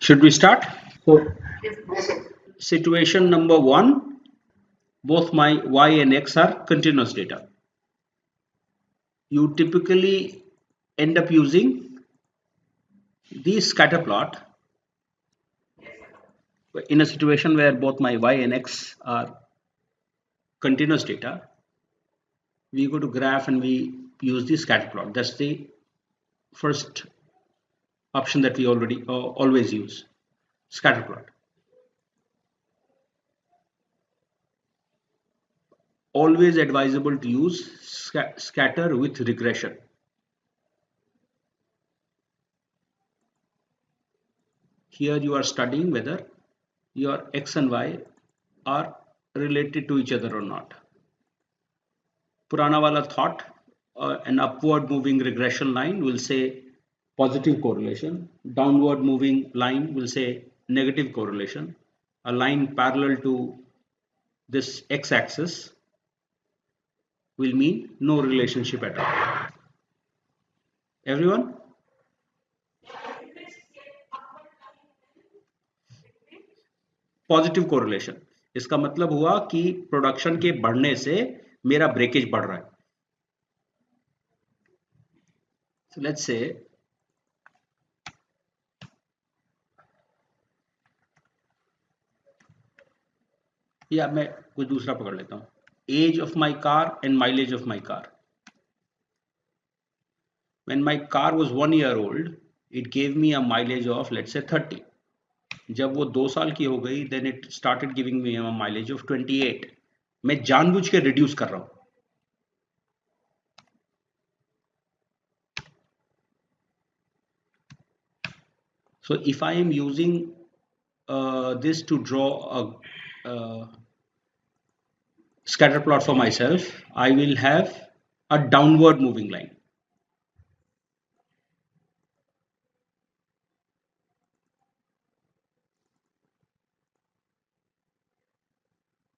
Should we start? So, situation number one, both my y and x are continuous data. You typically end up using the scatter plot in a situation where both my y and x are continuous data. We go to graph and we use the scatter plot. That's the first option that we always use, scatter plot. Always advisable to use scatter with regression. Here you are studying whether your x and y are related to each other or not. Purana wala thought, an upward moving regression line will say positive correlation, downward moving line will say negative correlation, a line parallel to this x-axis will mean no relationship at all. Everyone? Positive correlation, इसका मतलब हुआ कि production के बढ़ने से मेरा breakage बढ़ रहा है. So let's say या मैं कुछ दूसरा पकड़ लेता हूं. Age of my car and mileage of my car. When my car was 1 year old, it gave me a mileage of let's say 30. जब वो 2 साल की हो गई, then it started giving me a mileage of 28. मैं जानबूझ के reduce कर रहा हूं. So if I am using this to draw a scatter plot for myself, I will have a downward moving line.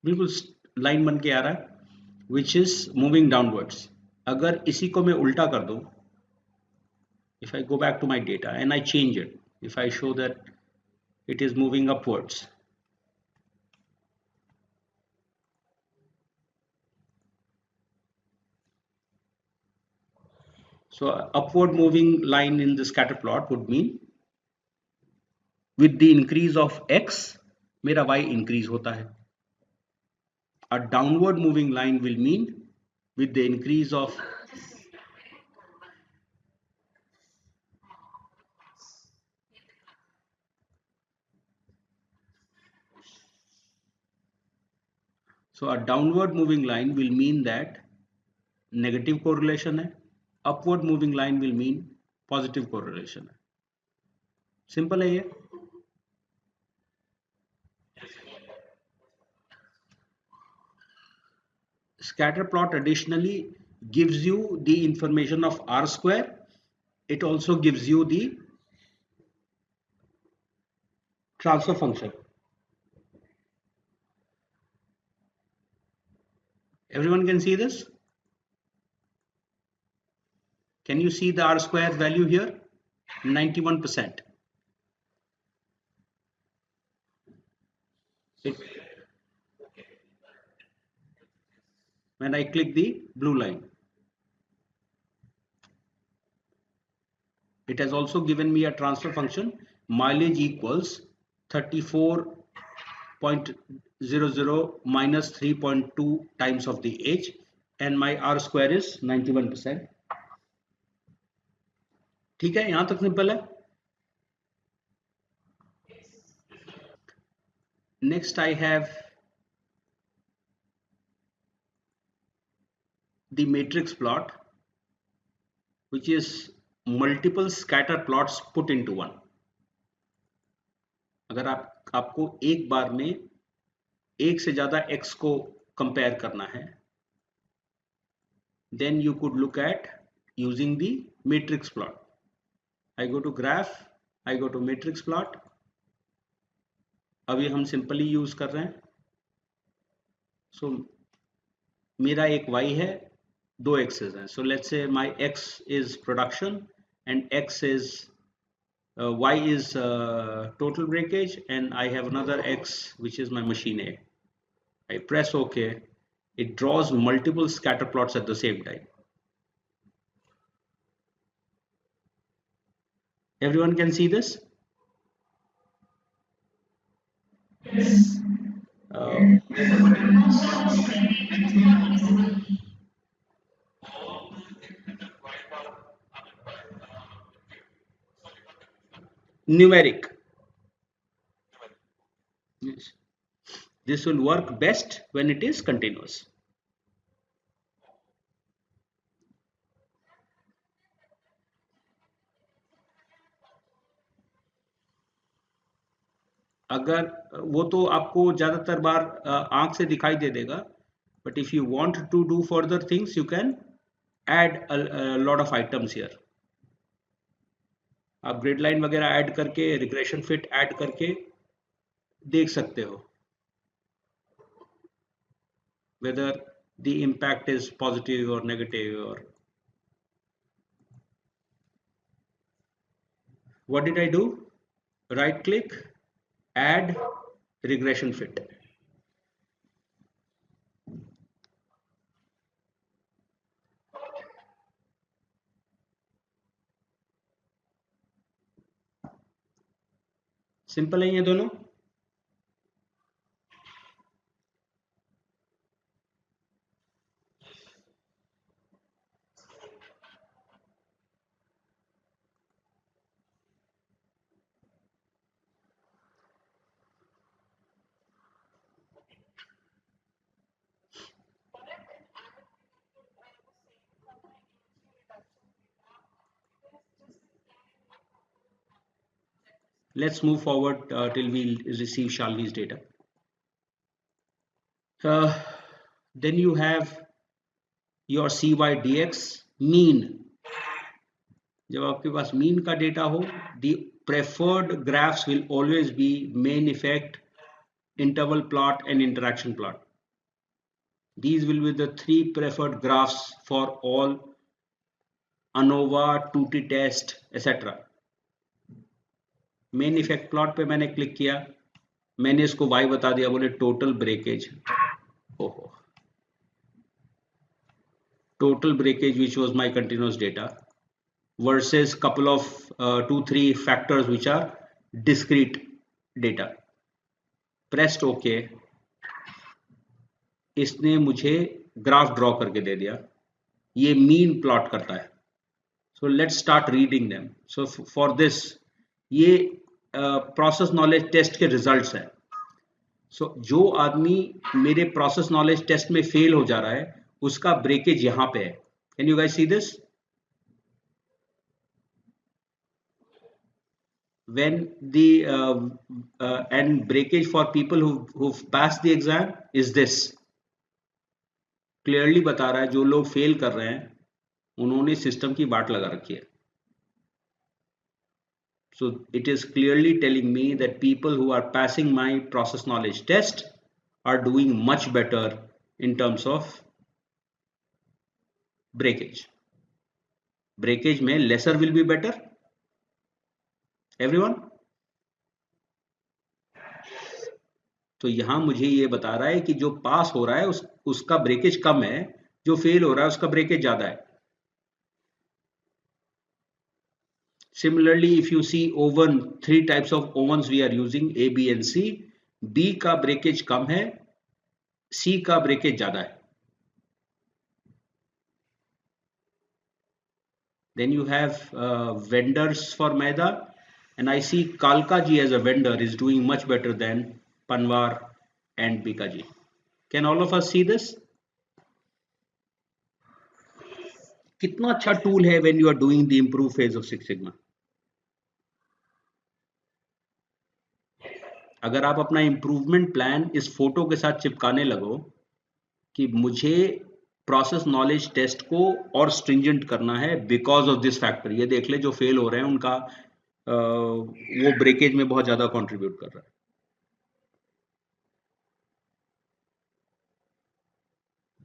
बिल्कुल लाइन बन के आ रहा है, which is moving downwards. अगर इसी को मैं उल्टा कर दूं, if I go back to my data and I change it, if I show that it is moving upwards, so upward moving line in the scatter plot would mean with the increase of x मेरा y increase होता है. A downward moving line will mean with the increase of so a downward moving line will mean that negative correlation है. Upward moving line will mean positive correlation है. Simple है ये. Scatter plot additionally gives you the information of R square. It also gives you the transfer function. Everyone can see this? Can you see the R square value here? 91%. When I click the blue line, it has also given me a transfer function. Mileage equals 34.00 minus 3.2 times of the age, and my R square is 91%. ठीक है, यहां तक simple है. Next I have the matrix plot, which is multiple scatter plots put into one. अगर आपको एक बार में एक से ज्यादा x को कंपेयर करना है, then you could look at using the matrix plot. I go to graph, I go to matrix plot. अभी हम सिंपली यूज कर रहे हैं. सो मेरा एक y है, दो x's हैं. So let's say my x is production and x is Y is total breakage, and I have another X which is my machine A. I press OK. It draws multiple scatter plots at the same time. Everyone can see this? Yes. Uh, Numeric. Yes. This will work best when it is continuous. अगर वो तो आपको ज़्यादातर बार आंख से दिखाई दे देगा, but if you want to do further things, you can add a lot of items here. आप ग्रिड लाइन वगैरह ऐड करके, रिग्रेशन फिट ऐड करके देख सकते हो whether the impact is positive or negative, or what did I do? Right click, add regression fit. Simple है ये दोनों. Let's move forward till we receive Shalini's data. Then you have your CYDX mean. जब आपके पास mean का data हो, the preferred graphs will always be main effect, interval plot and interaction plot. These will be the three preferred graphs for all ANOVA, 2T test, etc. Main effect plot पे मैंने click किया, मैंने इसको y बता दिया, बोले total breakage. ओहो, total breakage which was my continuous data versus couple of 2-3 factors which are discrete data. Pressed OK. इसने मुझे ग्राफ ड्रॉ करके दे दिया. ये मीन प्लॉट करता है. So let's start reading them. So for this, ये प्रोसेस नॉलेज टेस्ट के रिजल्ट्स हैं. सो जो आदमी मेरे प्रोसेस नॉलेज टेस्ट में फेल हो जा रहा है, उसका ब्रेकेज यहाँ पे है. Can you guys see this? When the and breakage for people who've passed the exam is this. Clearly बता रहा है जो लोग फेल कर रहे हैं उन्होंने सिस्टम की बाट लगा रखी है. So it is clearly telling me that people who are passing my process knowledge test are doing much better in terms of breakage. Breakage में lesser will be better. Everyone? तो यहां मुझे ये बता रहा है कि जो पास हो रहा है उसका ब्रेकेज कम है, जो फेल हो रहा है उसका ब्रेकेज ज्यादा है. Similarly, if you see oven, 3 types of ovens we are using, A, B and C. B का ब्रेकेज कम है, C का ब्रेकेज ज्यादा है. Then you have vendors for Maida, and I see Kalka ji as a vendor is doing much better than Panwar and Bika ji. Can all of us see this? कितना अच्छा tool है when you are doing the improve phase of Six Sigma. अगर आप अपना improvement plan इस photo के साथ चिपकाने लगो कि मुझे प्रोसेस नॉलेज टेस्ट को और स्ट्रिंजेंट करना है बिकॉज ऑफ दिस फैक्टर, ये देख ले जो फेल हो रहे हैं उनका वो ब्रेकेज में बहुत ज्यादा कंट्रीब्यूट कर रहा है.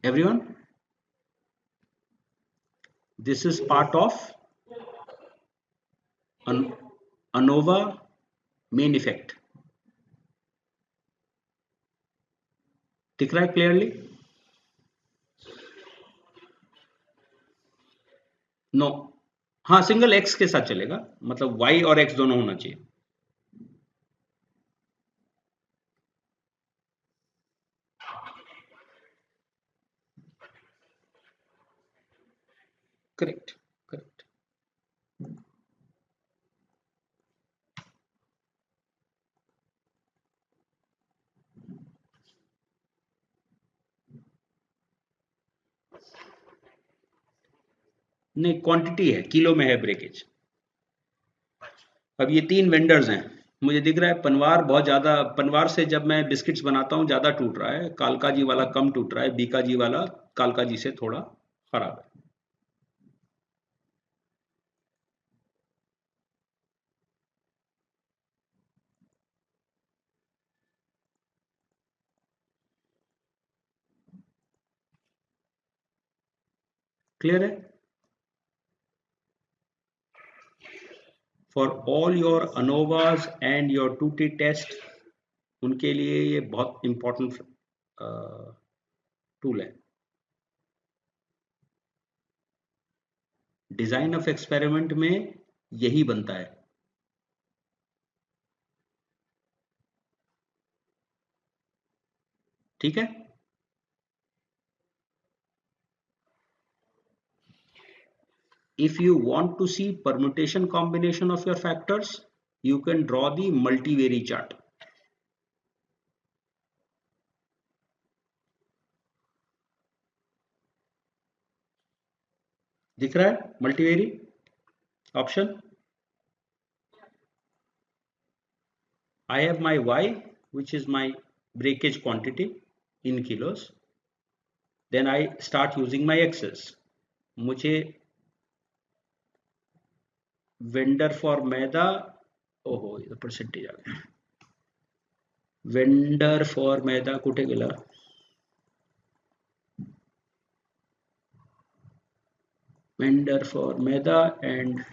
Everyone, this is part of ANOVA main effect दिख रहा है क्लियरली? नो, हाँ सिंगल एक्स के साथ चलेगा, मतलब वाई और एक्स दोनों होना चाहिए। Correct correct. नहीं, क्वांटिटी है, किलो में है ब्रेकेज। अब ये 3 वेंडर्स हैं, मुझे दिख रहा है पनवार बहुत ज्यादा, पनवार से जब मैं बिस्किट्स बनाता हूँ ज्यादा टूट रहा है, कालका जी वाला कम टूट रहा है, बीका जी वाला कालका जी से थोड़ा खराब है। क्लियर है? For all your ANOVAs and your 2T test, उनके लिए ये बहुत इंपॉर्टेंट टूल है। डिजाइन ऑफ एक्सपेरिमेंट में यही बनता है। ठीक है, if you want to see permutation combination of your factors, you can draw the multivary chart. दिख रहा है multivary option? I have my y, which is my breakage quantity in kilos. Then I start using my x's. मुझे vendor for मैदा, ओहो ये percentage आ गया, vendor for मैदा कुठे गेला, vendor for maida and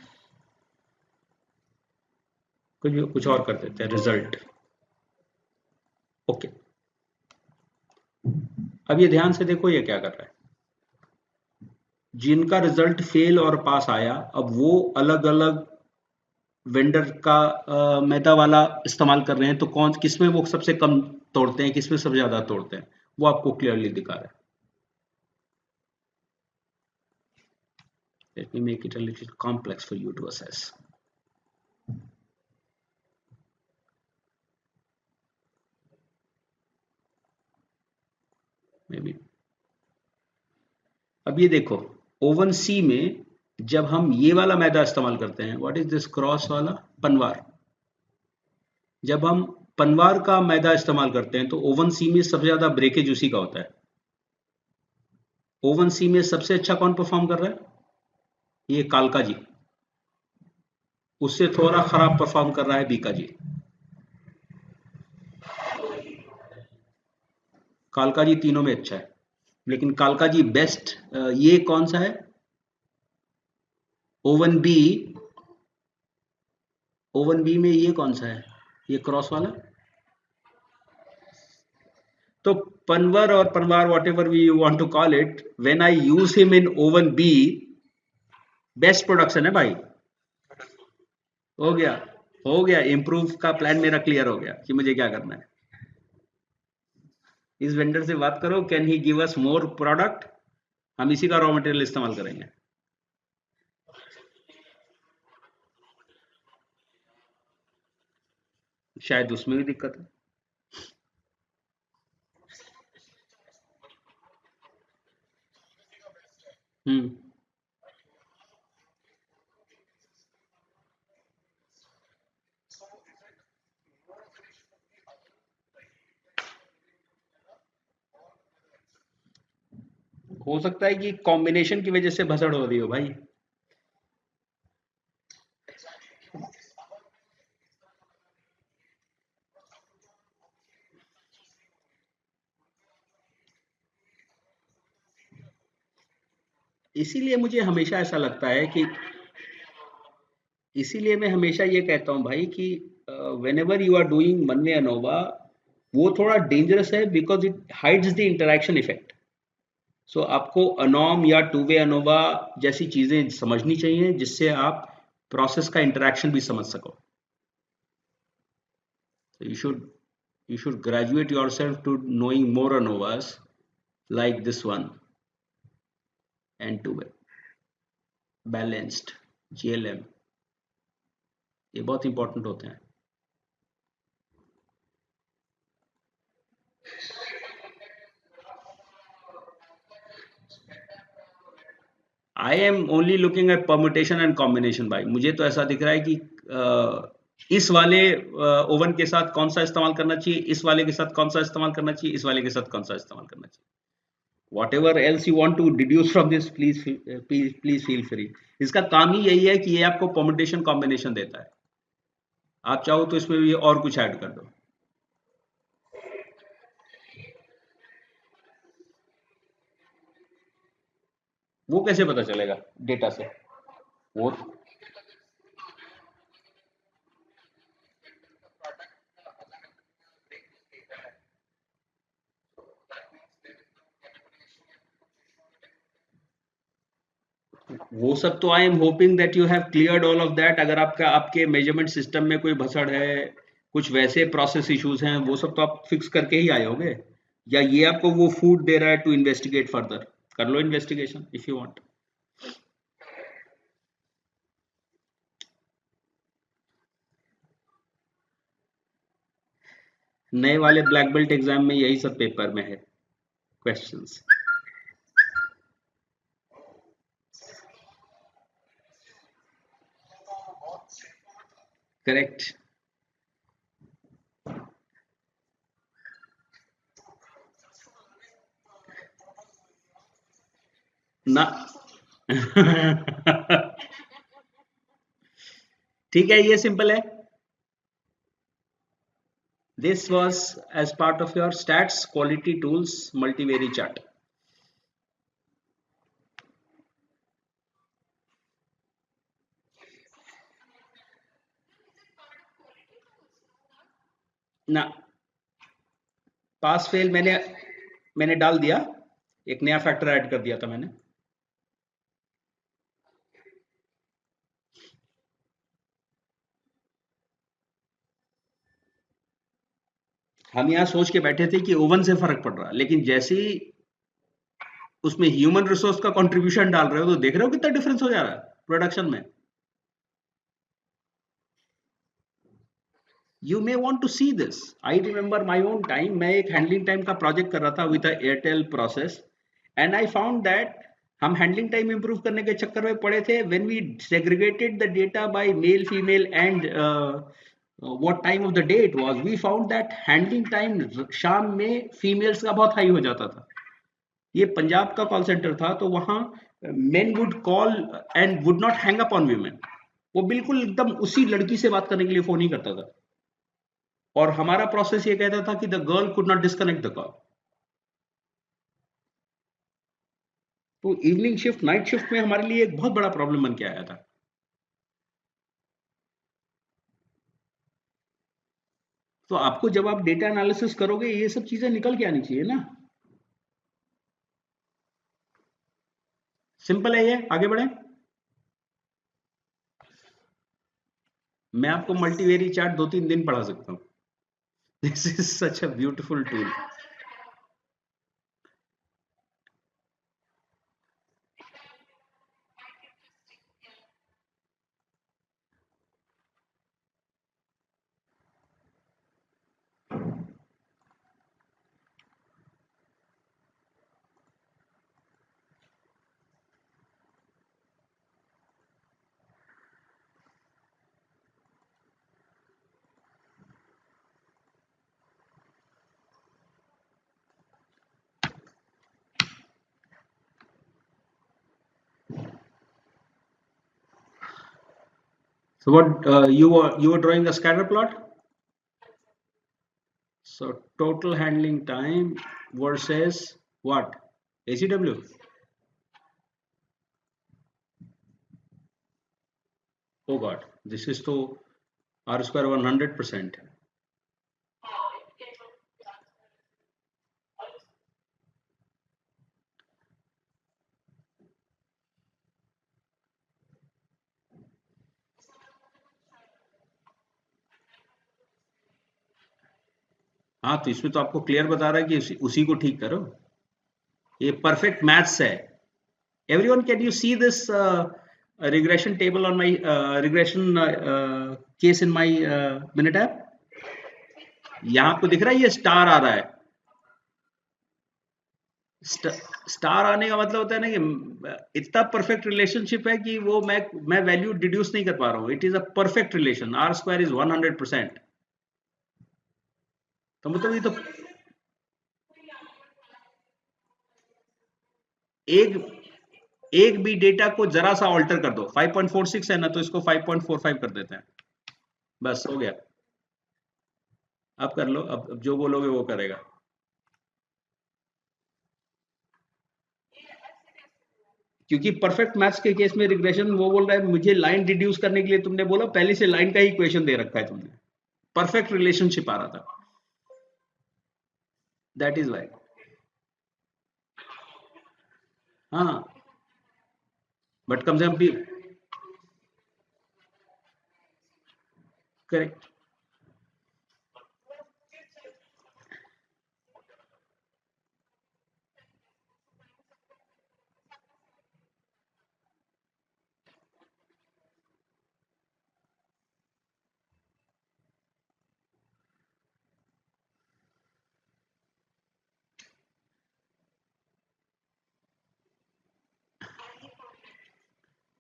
कुछ और कर देते हैं, रिजल्ट। ओके, अब ये ध्यान से देखो ये क्या कर रहा है, जिनका रिजल्ट फेल और पास आया, अब वो अलग अलग वेंडर का मैदा वाला इस्तेमाल कर रहे हैं, तो कौन किसमें वो सबसे कम तोड़ते हैं, किसमें सबसे ज्यादा तोड़ते हैं, वो आपको क्लियरली दिखा रहा है। Let me make it a little complex for you to assess. Maybe. अब ये देखो, ओवन सी में जब हम ये वाला मैदा इस्तेमाल करते हैं, व्हाट इज दिस क्रॉस वाला, पनवार, जब हम पनवार का मैदा इस्तेमाल करते हैं तो ओवन सी में सबसे ज्यादा ब्रेकेज उसी का होता है। ओवन सी में सबसे अच्छा कौन परफॉर्म कर रहा है, ये कालका जी, उससे थोड़ा खराब परफॉर्म कर रहा है बीका जी। कालका जी तीनों में अच्छा है, लेकिन कालका जी बेस्ट, ये कौन सा है, ओवन बी, ओवन बी में ये कौन सा है, ये क्रॉस वाला। तो पनवर और पनवार, whatever we you want to call it, when I use him in oven be, best production है भाई। हो गया, हो गया, इम्प्रूव का प्लान मेरा क्लियर हो गया कि मुझे क्या करना है। इस वेंडर से बात करो, can he give us more product, हम इसी का रॉ मटेरियल इस्तेमाल करेंगे। शायद उसमें भी दिक्कत है। हम्म, हो सकता है कि कॉम्बिनेशन की वजह से भसड़ हो रही हो भाई। इसीलिए मुझे हमेशा ऐसा लगता है कि इसीलिए मैं हमेशा ये कहता हूँ भाई कि whenever you are doing one way ANOVA, वो थोड़ा डेंजरस है because it hides the interaction effect. सो आपको अनोम या टू वे अनोवा जैसी चीजें समझनी चाहिए जिससे आप प्रोसेस का इंटरेक्शन भी समझ सको. So you should graduate yourself to knowing more ANOVAs like this one and two way balanced GLM. ये बहुत इंपॉर्टेंट होते हैं. I am only looking at permutation and combination भाई. मुझे तो ऐसा दिख रहा है कि इस वाले ओवन के साथ कौन सा इस्तेमाल करना चाहिए, इस वाले के साथ कौन सा इस्तेमाल करना चाहिए, इस वाले के साथ कौन सा इस्तेमाल करना चाहिए. Whatever else you want to deduce from this, please feel free. इसका काम ही यही है कि ये आपको परमुटेशन कॉम्बिनेशन देता है. आप चाहो तो इसमें भी और कुछ ऐड कर दो. वो कैसे पता चलेगा डेटा से? वो वो सब तो I am hoping that you have cleared all of that. अगर आपका आपके मेजरमेंट सिस्टम में कोई भसड़ है, कुछ वैसे प्रोसेस इश्यूज हैं, वो सब तो आप फिक्स करके ही आए होगे. या ये आपको वो फूड दे रहा है टू इन्वेस्टिगेट फर्दर? कर लो इन्वेस्टिगेशन इफ यू वांट. नए वाले ब्लैक बेल्ट एग्जाम में यही सब पेपर में है क्वेश्चंस. करेक्ट ना. ठीक है, ये सिंपल है. This was as part of your stats quality tools multivary chart. ना, पास फेल मैंने डाल दिया. एक नया फैक्टर ऐड कर दिया था मैंने. हम यहां सोच के बैठे थे कि ओवन से फर्क पड़ रहा, लेकिन जैसे ही उसमें ह्यूमन रिसोर्स का कंट्रीब्यूशन डाल रहे हो तो देख रहे हो कितना डिफरेंस हो जा रहा है प्रोडक्शन में. You may want to see this. I remember my own time. मैं एक हैंडलिंग टाइम का प्रोजेक्ट कर रहा था with Airtel process, and I found that हम हैंडलिंग टाइम इंप्रूव करने के चक्कर में पड़े थे. When we segregated the data by male female and what time of the day it was, we found that handling time शाम में females का बहुत हाई हो जाता था. ये पंजाब का कॉल सेंटर था, तो वहां men would call and would not hang up on women. वो बिल्कुल एकदम उसी लड़की से बात करने के लिए फोन ही करता था. और हमारा प्रोसेस ये कहता था कि the girl could not disconnect the call. तो इवनिंग शिफ्ट नाइट शिफ्ट में हमारे लिए एक बहुत बड़ा प्रॉब्लम बन के आया था. तो आपको जब आप डेटा एनालिसिस करोगे ये सब चीजें निकल के आनी चाहिए ना. सिंपल है ये. आगे बढ़े. मैं आपको मल्टीवेरी चार्ट 2-3 दिन पढ़ा सकता हूं. This is such a beautiful tool. So what you were drawing a scatter plot. So total handling time versus what? ACW. Oh god, this is तो आर स्क्वायर 100%। हाँ, तो इसमें तो आपको क्लियर बता रहा है कि उसी को ठीक करो। ये परफेक्ट मैथ्स है। Everyone, can you see this regression table on my regression case in my minute app? यहाँ आपको दिख रहा है ये स्टार आ रहा है। स्टार आने का मतलब होता है ना कि इतना परफेक्ट रिलेशनशिप है कि वो मैं वैल्यू डिड्यूस नहीं कर पा रहा हूँ। It is a perfect relation, R square is 100%। तो मतलब ये तो एक एक भी डेटा को जरा सा ऑल्टर कर दो, 5.46 है ना, तो इसको 5.45 कर देते हैं, बस हो गया। अब कर लो, अब जो बोलोगे वो करेगा। क्योंकि परफेक्ट मैथ्स के केस में रिग्रेशन वो बोल रहा है मुझे लाइन रिड्यूस करने के लिए, तुमने बोला पहले से लाइन का ही इक्वेशन दे रखा है तुमने, परफेक्ट रिलेशनशिप आ रहा था, दैट इज वाई। हाँ, बट कम से कम भी करेक्ट।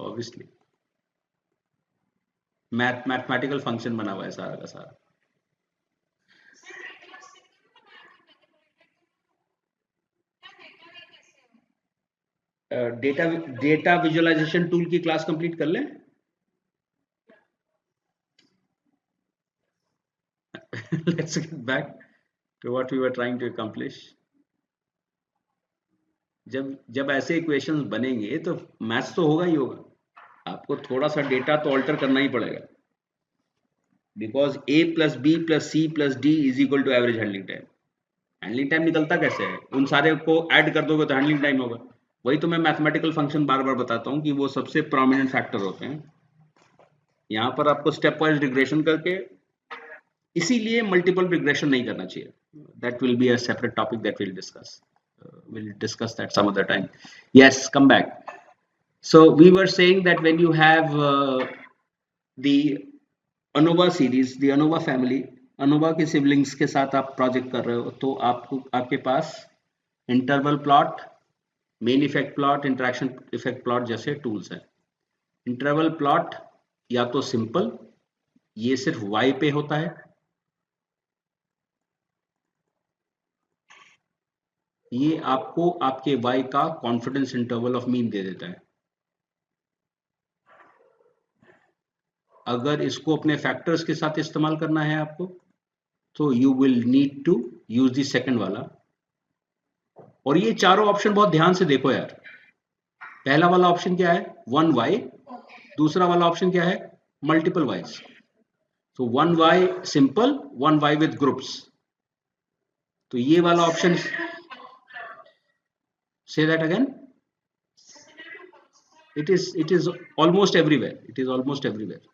ऑब्वियसली मैथमेटिकल फंक्शन बना हुआ है सारा का सारा। डेटा डेटा विजुअलाइजेशन टूल की क्लास कंप्लीट कर लें। Let's get back to what we were trying to accomplish. जब जब ऐसे इक्वेशंस बनेंगे तो मैथ्स तो होगा ही होगा, आपको थोड़ा सा डेटा तो ऑल्टर करना ही पड़ेगा, because A plus B plus C plus D is equal to average handling time. Handling time निकलता कैसे है, उन सारे को ऐड कर दोगे तो हैंडलिंग टाइम होगा। वही तो मैं मैथमेटिकल फंक्शन बार बार बताता हूँ कि वो सबसे प्रोमिनेंट फैक्टर होते हैं। यहाँ पर आपको स्टेप वाइज रिग्रेशन करके, इसीलिए मल्टीपल रिग्रेशन नहीं करना चाहिए। That will be a separate topic that will discuss that some other time. Yes, come back. So we were saying that when you have the ANOVA series, the ANOVA family, ANOVA के siblings के साथ आप project कर रहे हो, तो आपको आपके पास interval plot, main effect plot, interaction effect plot जैसे टूल्स हैं। इंटरवल प्लॉट या तो सिंपल, ये सिर्फ y पे होता है, ये आपको आपके y का confidence interval of mean they देता है। अगर इसको अपने फैक्टर्स के साथ इस्तेमाल करना है आपको, तो you will need to use the second वाला। और ये चारों ऑप्शन बहुत ध्यान से देखो यार। पहला वाला ऑप्शन क्या है, 1y। दूसरा वाला ऑप्शन क्या है, मल्टीपल वाइज। तो 1y simple, 1y with groups. तो ये वाला ऑप्शन, से that again, it is almost everywhere, it is almost everywhere।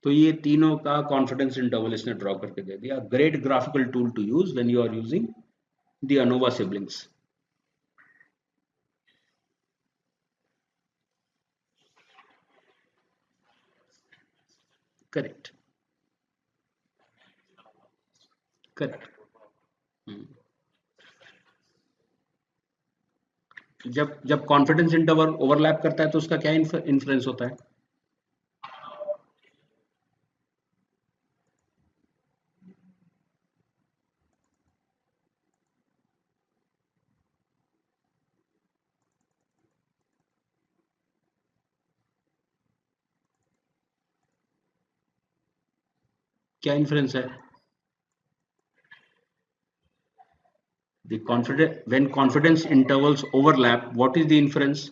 तो ये तीनों का कॉन्फिडेंस इंटरवल इसने ड्रॉ करके दे दिया। Great graphical tool to use when you are using the ANOVA siblings. Correct, correct. जब जब कॉन्फिडेंस इंटरवल ओवरलैप करता है तो उसका क्या इन्फ्लुएंस होता है? क्या इन्फ्लुएंस है? when confidence intervals overlap, what is the inference?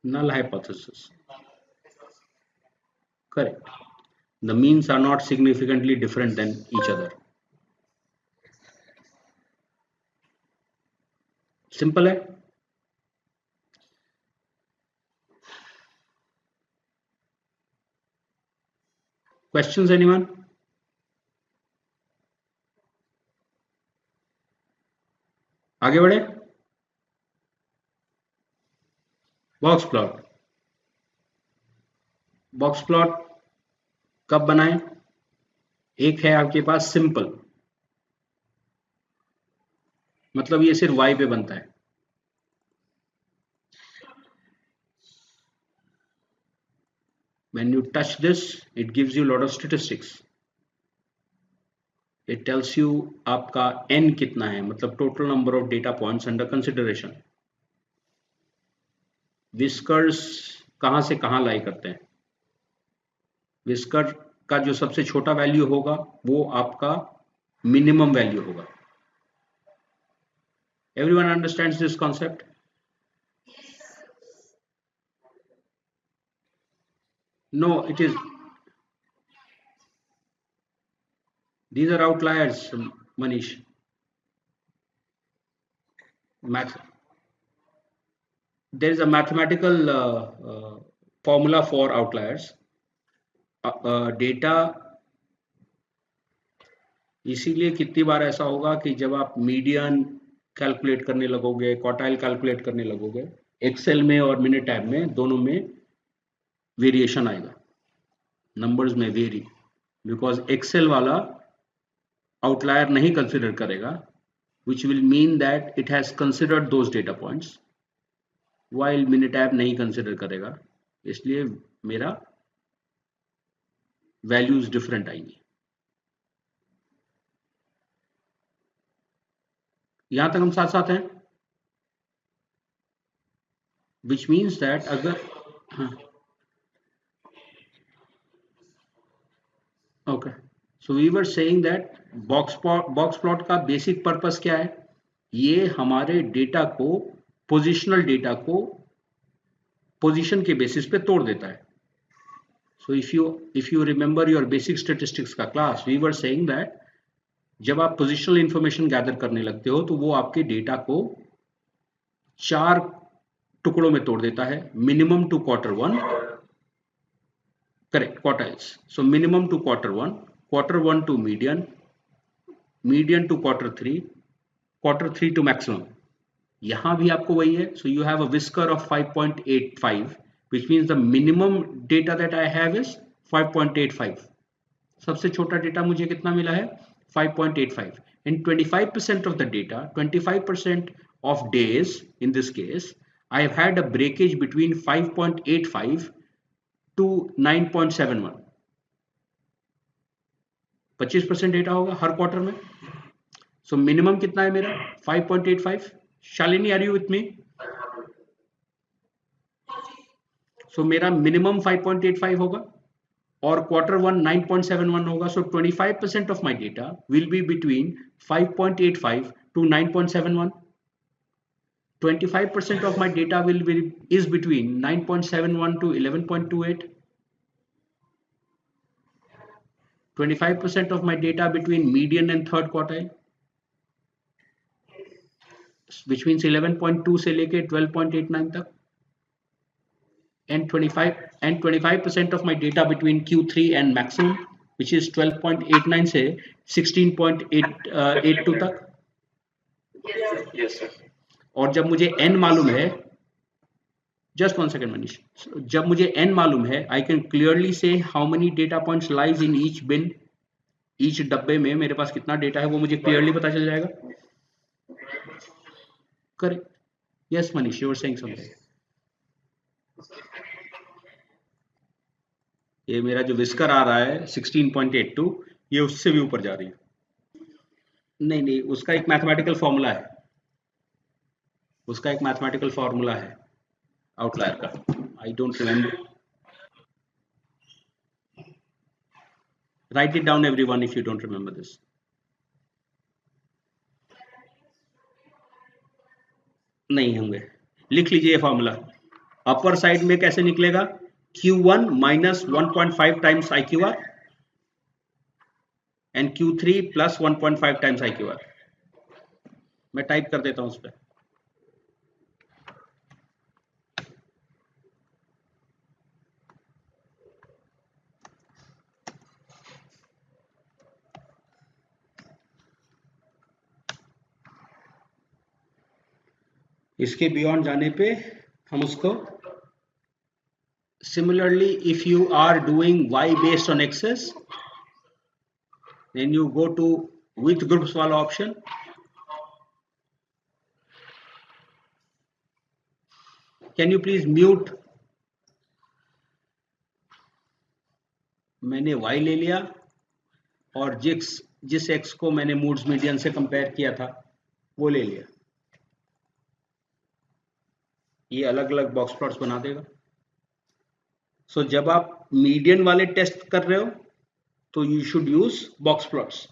Null hypothesis. Correct. The means are not significantly different than each other. Simple है. Questions, anyone? आगे बढ़े. Box plot. बॉक्स प्लॉट कब बनाएं? एक है आपके पास सिंपल, मतलब ये सिर्फ y पे बनता है. When you touch this, it gives you a lot of statistics. It tells you आपका n कितना है, मतलब total number of data points under consideration. Whiskers कहां से कहां लाई करते हैं? Whisker का जो सबसे छोटा वैल्यू होगा वो आपका मिनिमम वैल्यू होगा. Everyone understands this concept? No, it is. These are outliers, Manish. There is a mathematical formula for outliers. Data. इसीलिए कितनी बार ऐसा होगा कि जब आप मीडियन कैलकुलेट करने लगोगे, क्वार्टाइल कैलकुलेट करने लगोगे, एक्सेल में और मिनट टैब में दोनों में वेरिएशन आएगा, नंबर्स में वेरी, बिकॉज एक्सेल वाला आउटलायर नहीं कंसिडर करेगा, which will mean that it has considered those data points, while Minitab नहीं कंसिडर करेगा, इसलिए मेरा वैल्यूज डिफरेंट आएंगी. यहां तक हम साथ साथ हैं, which means that अगर okay, so we were saying that box plot का बेसिक पर्पस क्या है? ये हमारे डेटा को, पोजिशनल डेटा को पोजीशन के बेसिस पे तोड़ देता है. So if you remember your basic statistics का class, we were saying that जब आप पोजिशनल इंफॉर्मेशन गैदर करने लगते हो तो वो आपके डेटा को 4 टुकड़ों में तोड़ देता है. Minimum to quarter 1, correct, quartiles. So minimum to quarter 1, quarter 1 to median, median to quarter 3, quarter 3 to maximum. यहां भी आपको वही है. So you have a whisker of 5.85, which means the minimum data that I have is 5.85. सबसे छोटा data मुझे कितना मिला है? 5.85. And 25% of the data, 25% of days in this case, I have had a breakage between 5.85 to 9.71. 25% data होगा हर quarter में. So minimum कितना है मेरा? 5.85. Shalini, are you with me? So मेरा मिनिमम 5.85 होगा और क्वार्टर 1 9.71 होगा. So 25% of my data will be between 5.85 to 9.71. 25% of my data is between 9.71 to 11.28. 25% of my data between median and third quartile, which means 11.2 से लेके 12.89 तक. And 25% of my data between Q3 and maximum, which is 12.89 से 16.82 तक. Yes, sir. और जब मुझे n मालूम है, just 1 second मनीष, जब मुझे n मालूम है, I can clearly say how many data points lies in each bin, each डब्बे में मेरे पास कितना डेटा है वो मुझे क्लियरली पता चल जाएगा. Correct. Yes Manish, you were saying something. ये मेरा जो विस्कर आ रहा है 16.82, ये उससे भी ऊपर जा रही है. नहीं, उसका एक मैथमेटिकल फॉर्मूला है, उसका एक मैथमेटिकल फॉर्मूला है आउटलायर का. I don't remember. Right it down everyone if you don't remember this. नहीं होंगे। लिख लीजिए ये फॉर्मूला। अपर साइड में कैसे निकलेगा, Q1 minus 1.5 times IQR and Q3 plus 1.5 times IQR। मैं टाइप कर देता हूं उस पर। इसके बियॉन्ड जाने पे हम उसको similarly if you are doing y based on x's then you go to with groups वाला option. Can you please mute. मैंने y ले लिया और जिस x को मैंने मूड्स मीडियन से कंपेयर किया था वो ले लिया। ये अलग अलग बॉक्स प्लॉट्स बना देगा। सो जब आप मीडियन वाले टेस्ट कर रहे हो तो you should use box plots.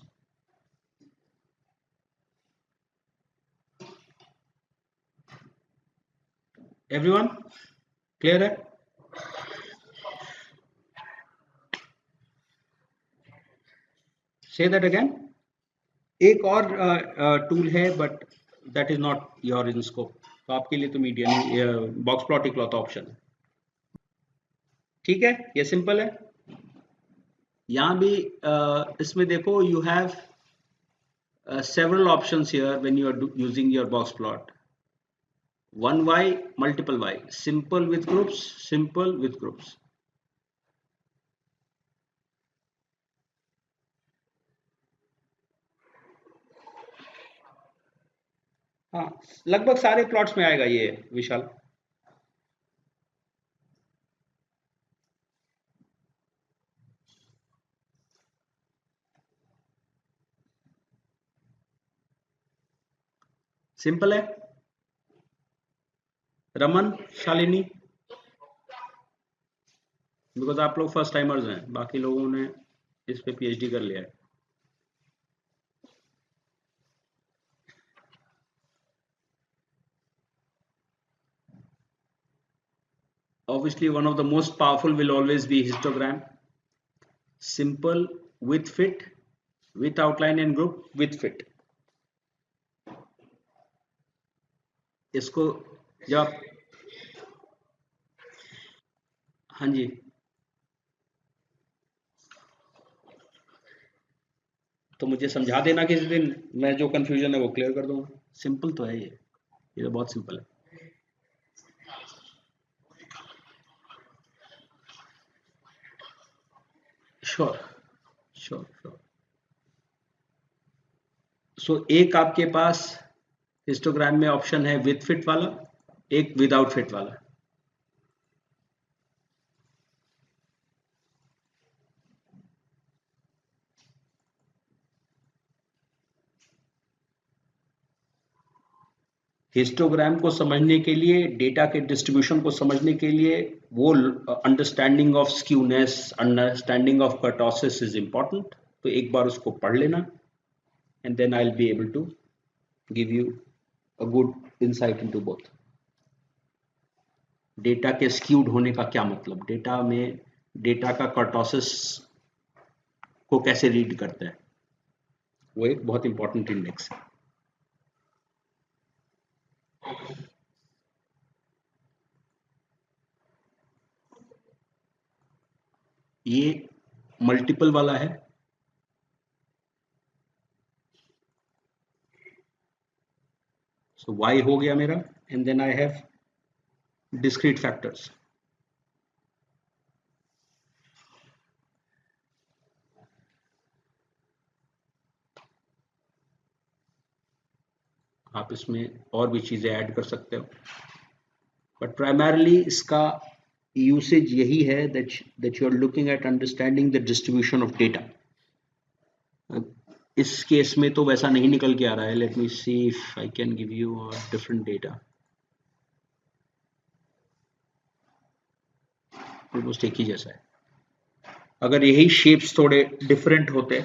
Everyone clear है? Say that again. एक और टूल है but that is not your in scope, तो आपके लिए तो मीडियन बॉक्स प्लॉट इकलौता ऑप्शन है। ठीक है, ये सिंपल है। यहाँ भी इसमें देखो you have several options here when you are using your box plot. One y, multiple y, simple with groups, simple with groups. हाँ, लगभग सारे प्लॉट्स में आएगा ये विशाल। सिंपल है। रमन, शालिनी, बिकॉज आप लोग फर्स्ट टाइमर्स हैं, बाकी लोगों ने इस पे PhD कर लिया है। Obviously one of the most powerful will always be histogram. Simple with fit, with outline and group, with fit. इसको जब हाँ जी तो मुझे समझा देना किसी दिन, मैं जो कंफ्यूजन है वो क्लियर कर दूंगा। सिंपल तो है ये तो बहुत सिंपल है। Sure sure sure. सो एक आपके पास हिस्टोग्राम में ऑप्शन है विद फिट वाला, एक विदाउट फिट वाला। हिस्टोग्राम को समझने के लिए, डेटा के डिस्ट्रीब्यूशन को समझने के लिए वो understanding of skewness, understanding of kurtosis is important. तो एक बार उसको पढ़ लेना and then I will be able to give you a good insight into both. Data के स्क्यूड होने का क्या मतलब, डेटा में डेटा का कर्टोसिस को कैसे रीड करता है, वो एक बहुत इंपॉर्टेंट इंडेक्स है। ये मल्टीपल वाला है। सो y हो गया मेरा and then I have discrete factors. आप इसमें और भी चीजें ऐड कर सकते हो, बट प्राइमरली इसका यूसेज यही है that you are looking at understanding the distribution of data. इस केस में तो वैसा नहीं निकल के आ रहा है। Let me see if I can give you different data. Almost एक ही जैसा है। अगर यही शेप्स थोड़े डिफरेंट होते,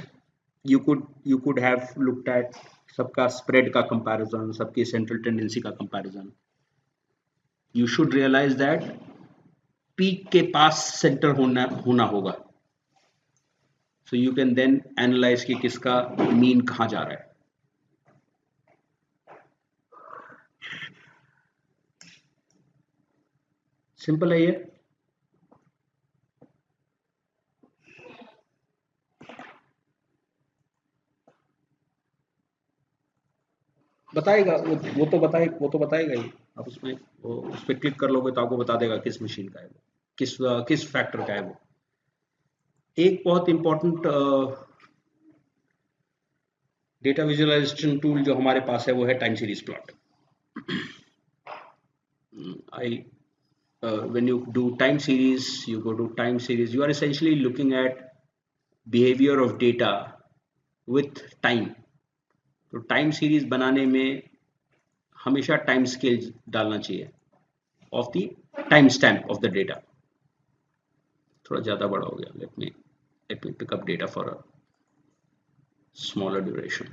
you could have looked at सबका स्प्रेड का कंपैरिजन, सबकी सेंट्रल टेंडेंसी का comparison, you should realise that peak के पास सेंटर होना होगा, so you can then analyse कि किसका मीन कहाँ जा रहा है। सिंपल है ये। बताएगा वो तो बताएगा ही। आप उसमें उस पर क्लिक कर लोगे तो आपको बता देगा किस मशीन का है वो, किस फैक्टर का है वो। एक बहुत इंपॉर्टेंट डेटा विजुअलाइजेशन टूल जो हमारे पास है वो है time series plot. I when you do time series, you go to time series, you are essentially looking at behavior of data with time. तो टाइम सीरीज बनाने में हमेशा टाइम स्केल डालना चाहिए of the time stamp of the data. थोड़ा ज्यादा बड़ा हो गया, let me pick up data for a smaller duration.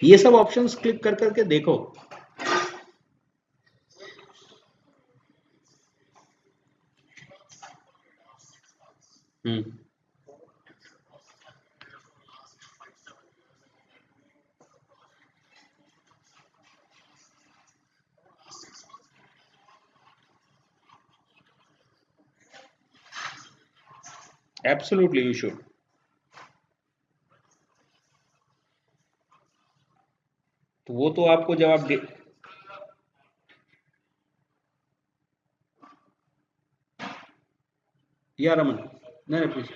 ये सब ऑप्शंस क्लिक कर करके देखो। Absolutely, you should. तो वो तो आपको जब आप या रमन, नहीं please.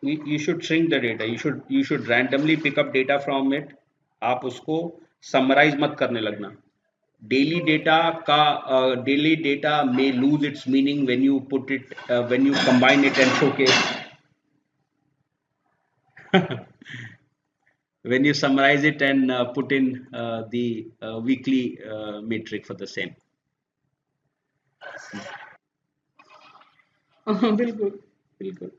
You should shrink the data. You should randomly pick up data from it. आप उसको समराइज मत करने लगना। Daily data may lose its meaning when you put it when you combine it and showcase when you summarize it and put in the weekly metric for the same. बिल्कुल बिल्कुल।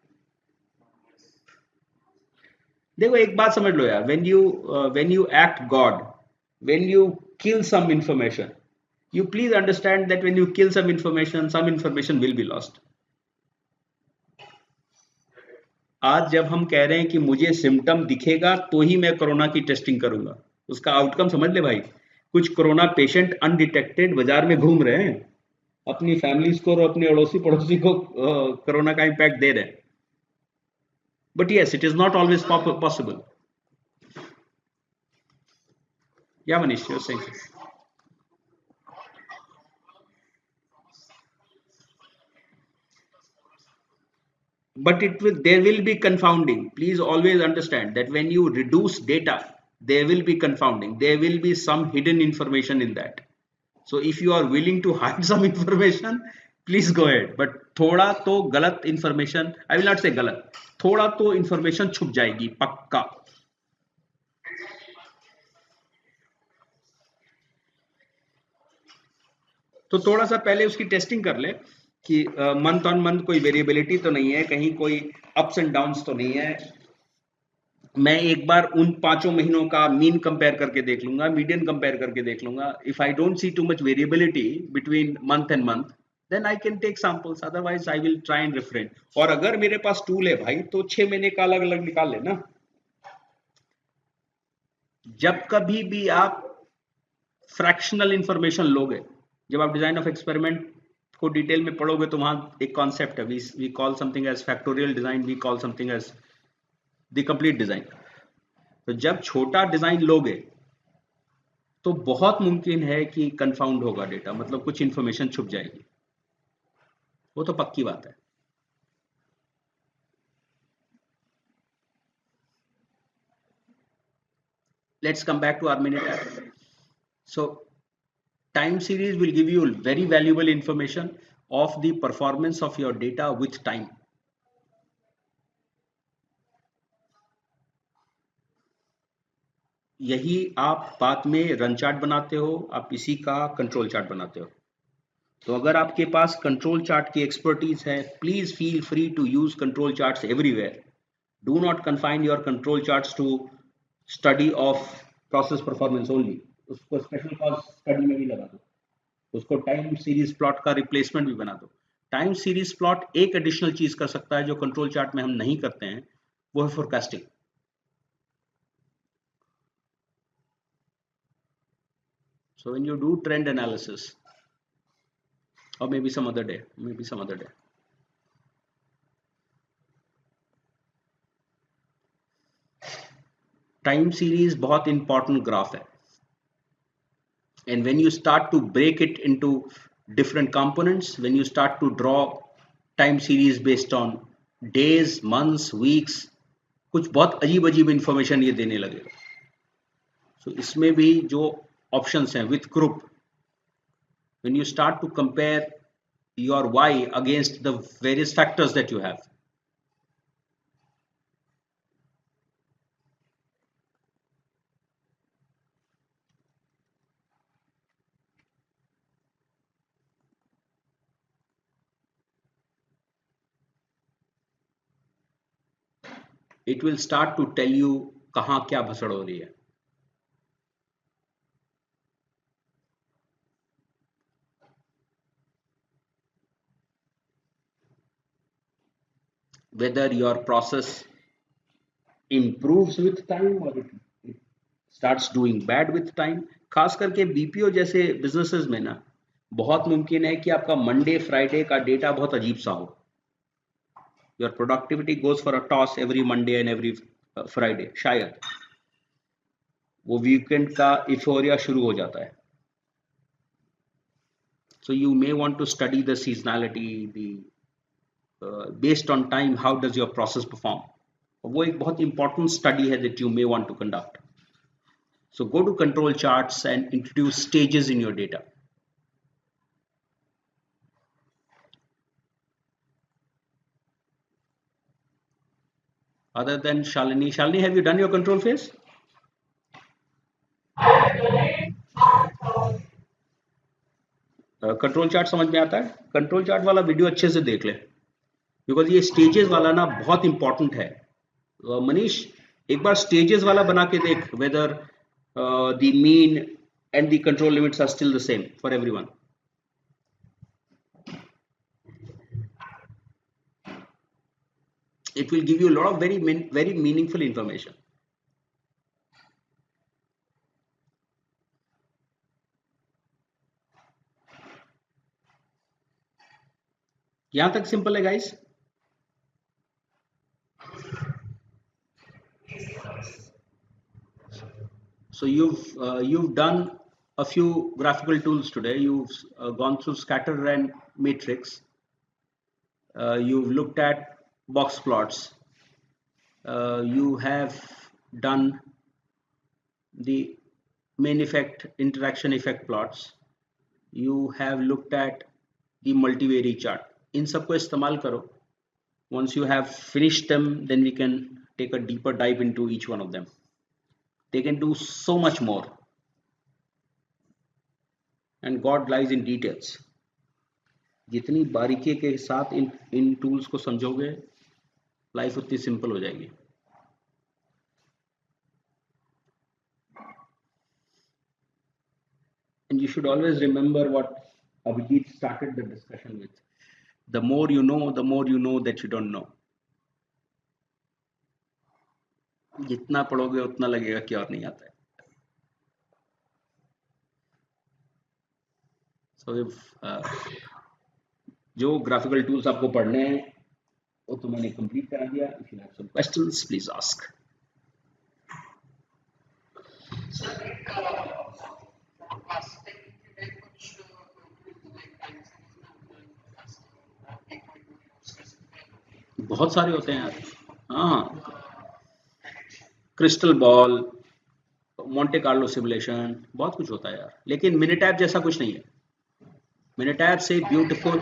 देखो एक बात समझ लो यार, when you act God, when you kill some information, you please understand that when you kill some information will be lost. आज जब हम कह रहे हैं कि मुझे सिम्टम दिखेगा तो ही मैं कोरोना की टेस्टिंग करूंगा, उसका आउटकम समझ ले भाई। कुछ कोरोना पेशेंट अनडिटेक्टेड बाजार में घूम रहे हैं, अपनी फैमिलीज को और अपने अड़ोसी पड़ोसी को कोरोना का इंपैक्ट दे रहे हैं। But yes, it is not always possible. या Manish, you are saying? But there will be confounding. Please always understand that when you reduce data, there will be confounding. There will be some hidden information in that. So if you are willing to hide some information, please go ahead. But थोड़ा तो गलत information, I will not say गलत, थोड़ा तो information छुप जाएगी पक्का। तो थोड़ा सा पहले उसकी टेस्टिंग कर ले कि मंथ ऑन मंथ कोई वेरिएबिलिटी तो नहीं है, कहीं कोई अप्स एंड डाउन्स तो नहीं है। मैं एक बार उन 5 महीनों का मीन कंपेयर करके देख लूंगा, मीडियन कंपेयर करके देख लूंगा। If I don't see too much variability between month and month, then I can take samples, otherwise I will try and refrain. और अगर मेरे पास टूल है भाई तो 6 महीने का अलग अलग निकाल लेना। जब कभी भी आप फ्रैक्शनल इंफॉर्मेशन लोगे, जब आप डिजाइन ऑफ एक्सपेरिमेंट को डिटेल में पढ़ोगे तो वहां एक कॉन्सेप्ट है, we call something as factorial design, we call something as the complete design. तो जब छोटा डिजाइन लोगे तो बहुत मुमकिन है कि कंफाउंड होगा डेटा, मतलब कुछ इंफॉर्मेशन छुप जाएगी, वो तो पक्की बात है। Let's come back to our minute app. So time series will give you very valuable information. of the performance of your data with time. यही आप बाद में रन चार्ट बनाते हो, आप इसी का कंट्रोल चार्ट बनाते हो. तो अगर आपके पास कंट्रोल चार्ट की एक्सपर्टीज है, please feel free to use control charts everywhere. Do not confine your control charts to study of process performance only. उसको स्पेशल कॉज स्टडी में भी लगा दो, उसको टाइम सीरीज प्लॉट का रिप्लेसमेंट भी बना दो. टाइम सीरीज प्लॉट एक एडिशनल चीज कर सकता है जो कंट्रोल चार्ट में हम नहीं करते हैं, वो है forecasting. So when you do trend analysis, or maybe some other day, time series बहुत important graph है. And when you start to break it into different components, when you start to draw time series based on days, months, weeks, कुछ बहुत अजीब अजीब information ये देने लगेगा. So इसमें भी जो options हैं with group, when you start to compare your y against the various factors that you have, it will start to tell you कहाँ क्या भसड़ हो रही है. Whether your process improves with time or it starts doing bad with time. खास करके BPO जैसे businesses में ना बहुत मुमकिन है कि आपका मंडे फ्राइडे का डेटा बहुत अजीब सा हो. Your productivity goes for a toss every Monday and every Friday. शायद वो वीकेंड का इफोरिया शुरू हो जाता है. So you may want to study the seasonality, the based on time how does your process perform. वो एक बहुत इंपॉर्टेंट स्टडी है that you may want to conduct. So go to control charts and introduce stages in your data. Other than Shalini, have you done your control phase? Control chart समझ में आता है? Control chart वाला video अच्छे से देख ले, because ये स्टेजेस वाला ना बहुत इंपॉर्टेंट है. मनीष, एक बार स्टेजेस वाला बना के देख, whether the mean and the control limits are still the same for everyone. It will give you a lot of very meaningful information. यहां तक सिंपल है guys? So you've done a few graphical tools today. You've gone through scatter and matrix. You've looked at box plots. You have done the main effect, interaction effect plots. You have looked at the multivary chart. इन सबको इस्तेमाल करो. Once you have finished them, then we can take a deeper dive into each one of them. They can do so much more, and God lies in details. जितनी बारीकी के साथ इन tools को समझोगे, life उतनी सिंपल हो जाएगी. And you should always remember what Abhijit started the discussion with. The more you know that you don't know. जितना पढ़ोगे उतना लगेगा कि और नहीं आता है. So if जो ग्राफिकल टूल्स आपको पढ़ने हैं वो तो मैंने कंप्लीट करा दिया. If you have some questions, please ask. बहुत सारे होते हैं यार. हाँ, crystal ball, Monte Carlo simulation, बहुत कुछ होता है यार. लेकिन मिनिटैप जैसा कुछ नहीं है. मिनिटैप से ब्यूटीफुल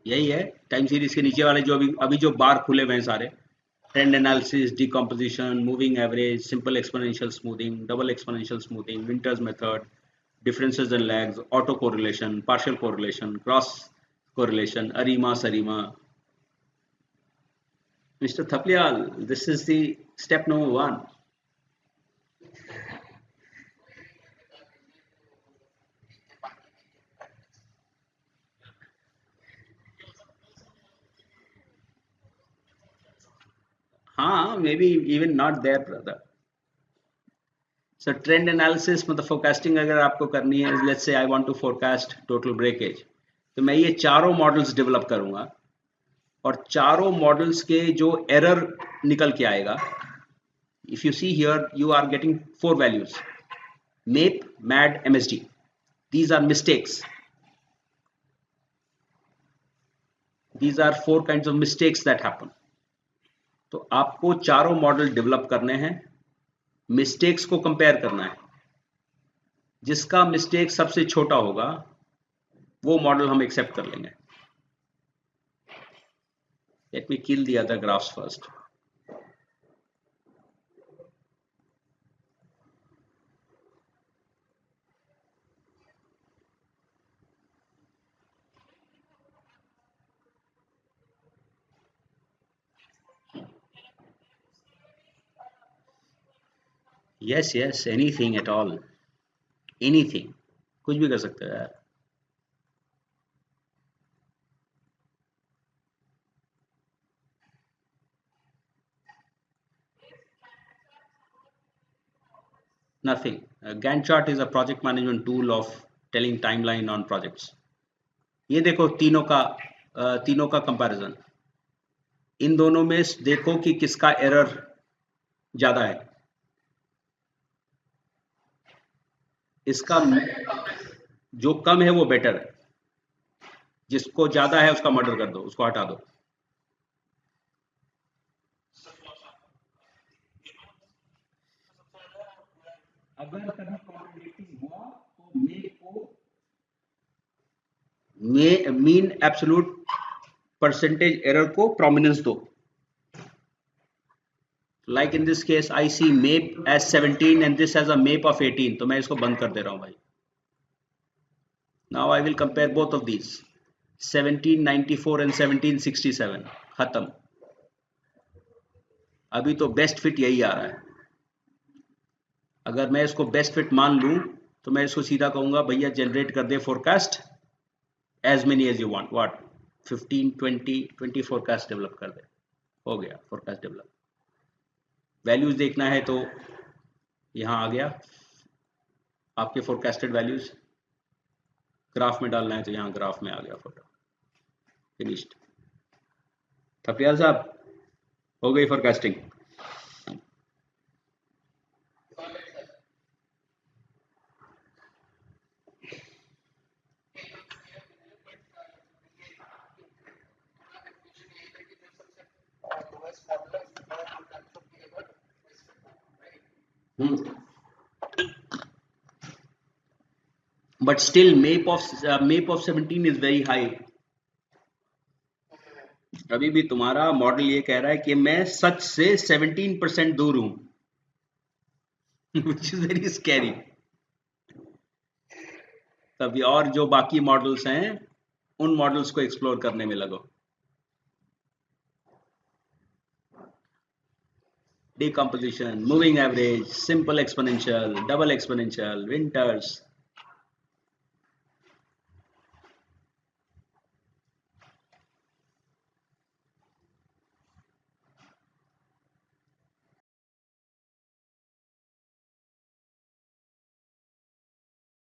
यही है टाइम सीरीज के नीचे वाले जो अभी जो बार खुले हुए हैं सारे, trend analysis, decomposition, moving average, simple exponential smoothing, double exponential smoothing, winters method, differences in lags, auto correlation, partial correlation, cross correlation, arima, sarima. Mr. Thaplial, this is the step number 1. Maybe even not there, brother. So trend analysis मतलब forecasting अगर आपको करनी है, let's say I want to forecast total breakage, तो मैं ये चारों models develop करूंगा और चारों मॉडल्स के जो एरर निकल के आएगा, if you see here you are getting 4 values: MAPE, MAD, MSD. These are mistakes. These are 4 kinds of mistakes that happen. तो आपको चारों मॉडल डेवलप करने हैं, मिस्टेक्स को कंपेयर करना है, जिसका मिस्टेक सबसे छोटा होगा वो मॉडल हम एक्सेप्ट कर लेंगे. Let me kill the other graphs first. yes, anything at all, anything, कुछ भी कर सकते हो यार. Nothing. Gantt chart is a project management tool of telling timeline on projects. ये देखो तीनों का कंपैरिजन. इन दोनों में देखो कि किसका एरर ज्यादा है. इसका जो कम है वो बेटर है, जिसको ज्यादा है उसका मर्डर कर दो, उसको हटा दो. अगर कभी कॉन्ट्रडिक्टिंग हुआ तो मीन एब्सोल्यूट परसेंटेज एरर को प्रोमिनेंस दो. Like in this case I see MAPE as 17 and this has a MAPE of 18, तो मैं इसको बंद कर दे रहा हूं भाई. Now I will compare both of these, 1794 and 1767. खत्म. अभी तो बेस्ट फिट यही आ रहा है. अगर मैं इसको बेस्ट फिट मान लूं तो मैं इसको सीधा कहूंगा भैया जनरेट कर दे forecast as many as you want. What 15 20 forecast develop कर दे. हो गया फोरकास्ट डेवलप. वैल्यूज देखना है तो यहां आ गया आपके फोरकास्टेड वैल्यूज. ग्राफ में डालना है तो यहां ग्राफ में आ गया फोटो. फिनिश्ड. थपलियाल साहब हो गई forecasting. But still MAPE of 17 is very high. अभी भी तुम्हारा मॉडल ये कह रहा है कि मैं सच से 17% दूर हूं, which is very scary. तभी और जो बाकी मॉडल्स हैं उन मॉडल्स को एक्सप्लोर करने में लगो. Decomposition, moving average, simple exponential, double exponential, winters.